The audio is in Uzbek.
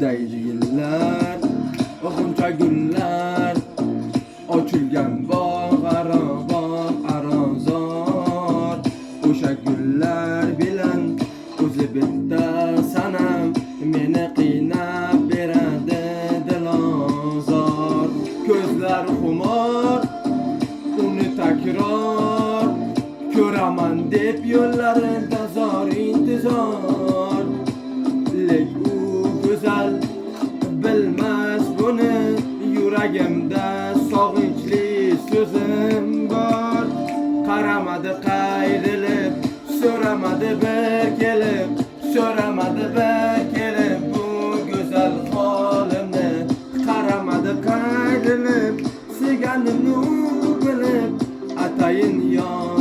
uzaydi yillar, g'uncha gullar ochilgan bog' arozor. O'sha gullar bilan o'zi bitta sanam meni qiynab beradi dilozor. Ko'zlar xumor, uni takror ko'raman deb yo'llarida zor intizor. Lek u go'zal bilmas buni, yuragimda sog'inchli so'zim bor. Qaramadi qayrilib, so'ramadi bir kelib, so'ramadi bir kelib bu go'zal holimni. Qaramadi qayrilib, sevganimni u bilib atayin yon